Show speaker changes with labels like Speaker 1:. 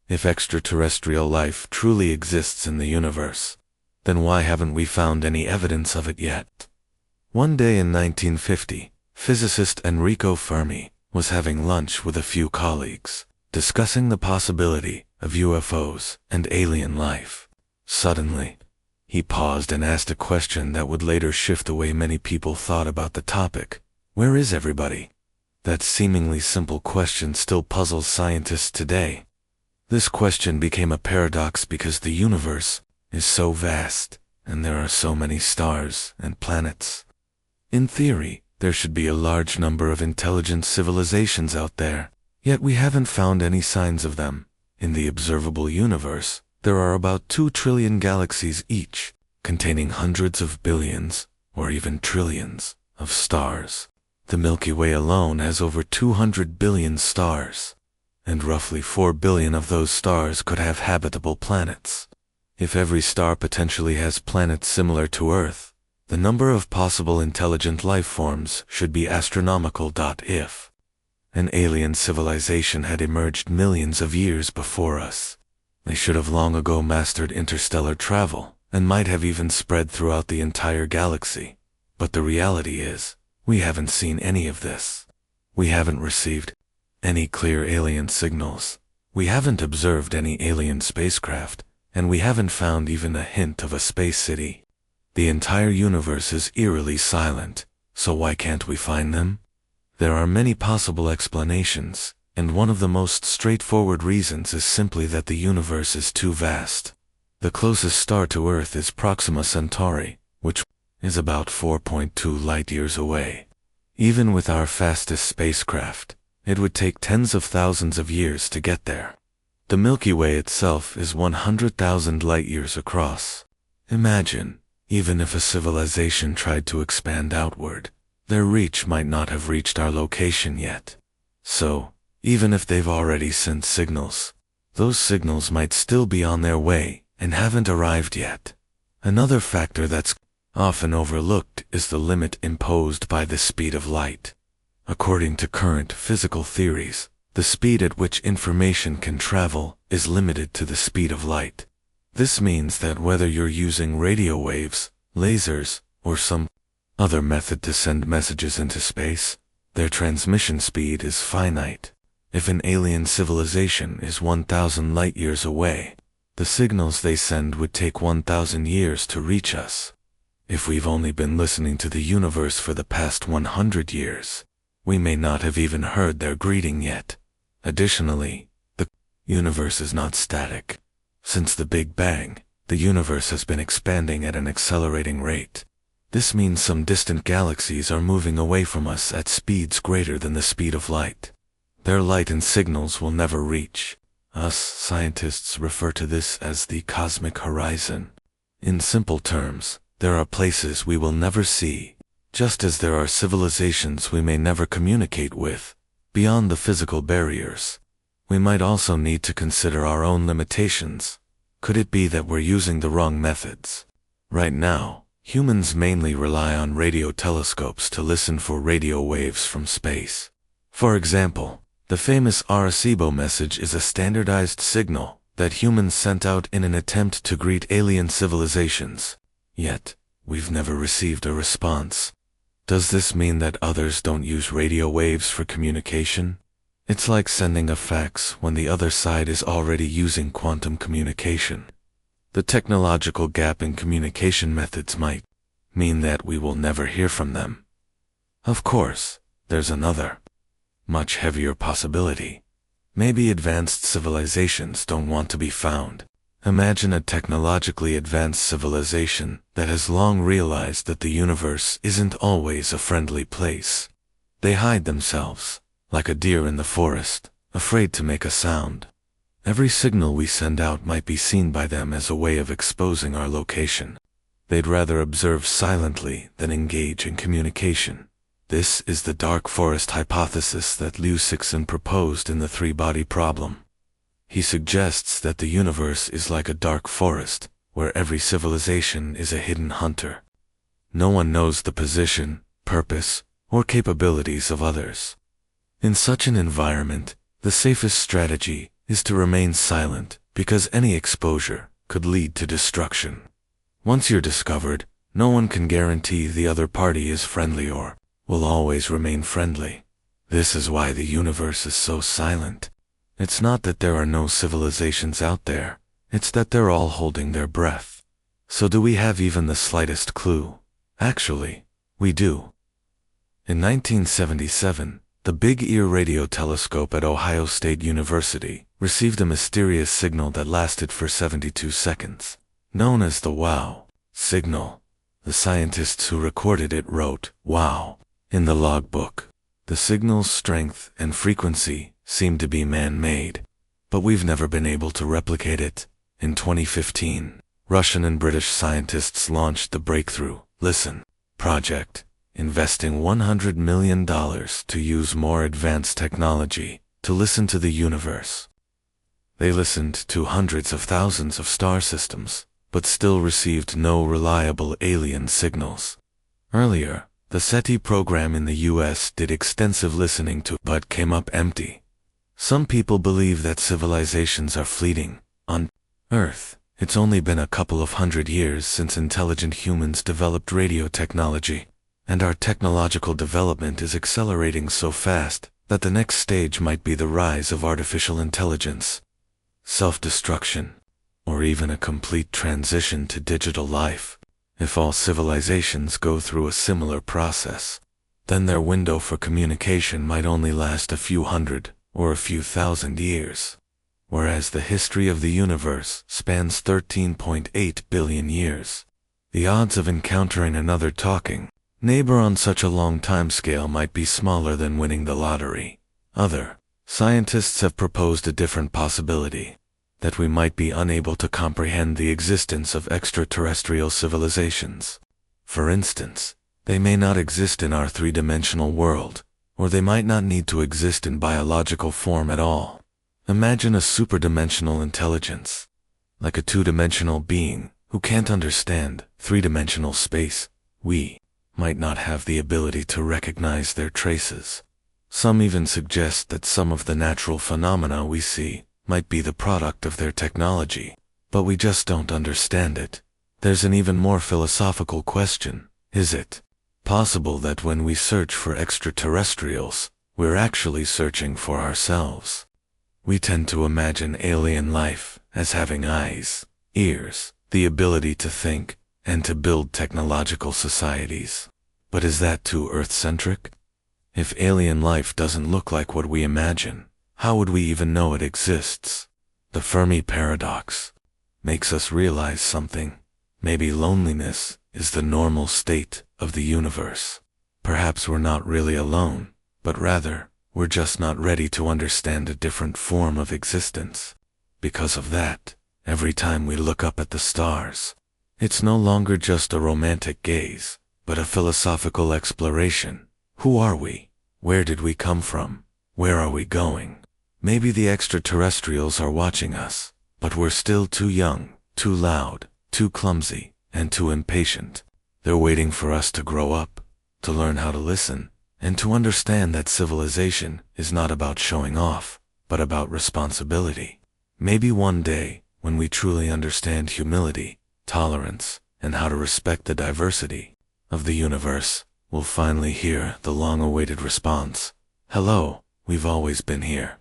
Speaker 1: If extraterrestrial life truly exists in the universe, then why haven't we found any evidence of it yet? One day in 1950, physicist Enrico Fermi was having lunch with a few colleagues, discussing the possibility of UFOs and alien life. Suddenly, he paused and asked a question that would later shift the way many people thought about the topic. Where is everybody? That seemingly simple question still puzzles scientists today. This question became a paradox because the universe is so vast, and there are so many stars and planets. In theory, there should be a large number of intelligent civilizations out there, yet we haven't found any signs of them. In the observable universe, there are about 2 trillion galaxies each, containing hundreds of billions, or even trillions, of stars. The Milky Way alone has over 200 billion stars, and roughly 4 billion of those stars could have habitable planets. If every star potentially has planets similar to Earth, the number of possible intelligent life forms should be astronomical. If an alien civilization had emerged millions of years before us, they should have long ago mastered interstellar travel and might have even spread throughout the entire galaxy. But the reality is, we haven't seen any of this. We haven't received any clear alien signals. We haven't observed any alien spacecraft, and we haven't found even a hint of a space city. The entire universe is eerily silent, so why can't we find them? There are many possible explanations, and one of the most straightforward reasons is simply that the universe is too vast. The closest star to Earth is Proxima Centauri, which is about 4.2 light-years away. Even with our fastest spacecraft, it would take tens of thousands of years to get there. The Milky Way itself is 100,000 light-years across. Imagine, even if a civilization tried to expand outward, their reach might not have reached our location yet. So, even if they've already sent signals, those signals might still be on their way and haven't arrived yet. Another factor that's often overlooked is the limit imposed by the speed of light. According to current physical theories, the speed at which information can travel is limited to the speed of light. This means that whether you're using radio waves, lasers, or some other method to send messages into space, their transmission speed is finite. If an alien civilization is 1,000 light-years away, the signals they send would take 1,000 years to reach us. If we've only been listening to the universe for the past 100 years, we may not have even heard their greeting yet. Additionally, the universe is not static. Since the Big Bang, the universe has been expanding at an accelerating rate. This means some distant galaxies are moving away from us at speeds greater than the speed of light. Their light and signals will never reach us. Scientists refer to this as the cosmic horizon. In simple terms, there are places we will never see, just as there are civilizations we may never communicate with, beyond the physical barriers. We might also need to consider our own limitations. Could it be that we're using the wrong methods? Right now, humans mainly rely on radio telescopes to listen for radio waves from space. For example, the famous Arecibo message is a standardized signal that humans sent out in an attempt to greet alien civilizations. Yet, we've never received a response. Does this mean that others don't use radio waves for communication? It's like sending a fax when the other side is already using quantum communication. The technological gap in communication methods might mean that we will never hear from them. Of course, there's another, much heavier possibility. Maybe advanced civilizations don't want to be found. Imagine a technologically advanced civilization that has long realized that the universe isn't always a friendly place. They hide themselves, like a deer in the forest, afraid to make a sound. Every signal we send out might be seen by them as a way of exposing our location. They'd rather observe silently than engage in communication. This is the dark forest hypothesis that Liu Cixin proposed in the three-body problem. He suggests that the universe is like a dark forest, where every civilization is a hidden hunter. No one knows the position, purpose, or capabilities of others. In such an environment, the safest strategy is to remain silent, because any exposure could lead to destruction. Once you're discovered, no one can guarantee the other party is friendly or will always remain friendly. This is why the universe is so silent. It's not that there are no civilizations out there, it's that they're all holding their breath. So do we have even the slightest clue? Actually, we do. In 1977, the Big Ear radio telescope at Ohio State University received a mysterious signal that lasted for 72 seconds, known as the WOW signal. The scientists who recorded it wrote, "Wow," in the logbook. The signal's strength and frequency seemed to be man-made, but we've never been able to replicate it. In 2015, Russian and British scientists launched the Breakthrough Listen project, investing $100 million to use more advanced technology to listen to the universe. They listened to hundreds of thousands of star systems, but still received no reliable alien signals. Earlier, the SETI program in the US did extensive listening to, but came up empty. Some people believe that civilizations are fleeting. On Earth, it's only been a couple of hundred years since intelligent humans developed radio technology, and our technological development is accelerating so fast that the next stage might be the rise of artificial intelligence, self-destruction, or even a complete transition to digital life. If all civilizations go through a similar process, then their window for communication might only last a few hundred or a few thousand years, whereas the history of the universe spans 13.8 billion years. The odds of encountering another talking neighbor on such a long timescale might be smaller than winning the lottery. Other scientists have proposed a different possibility, that we might be unable to comprehend the existence of extraterrestrial civilizations. For instance, they may not exist in our three-dimensional world, or they might not need to exist in biological form at all. Imagine a superdimensional intelligence, like a two-dimensional being who can't understand three-dimensional space. We might not have the ability to recognize their traces. Some even suggest that some of the natural phenomena we see might be the product of their technology, but we just don't understand it. There's an even more philosophical question. Is it possible that when we search for extraterrestrials, we're actually searching for ourselves? We tend to imagine alien life as having eyes, ears, the ability to think, and to build technological societies. But is that too Earth-centric? If alien life doesn't look like what we imagine, how would we even know it exists? The Fermi Paradox makes us realize something. Maybe loneliness is the normal state of the universe. Perhaps we're not really alone, but rather, we're just not ready to understand a different form of existence. Because of that, every time we look up at the stars, it's no longer just a romantic gaze, but a philosophical exploration. Who are we? Where did we come from? Where are we going? Maybe the extraterrestrials are watching us, but we're still too young, too loud, too clumsy, and too impatient. They're waiting for us to grow up, to learn how to listen, and to understand that civilization is not about showing off, but about responsibility. Maybe one day, when we truly understand humility, tolerance, and how to respect the diversity of the universe, we'll finally hear the long-awaited response, "Hello, we've always been here."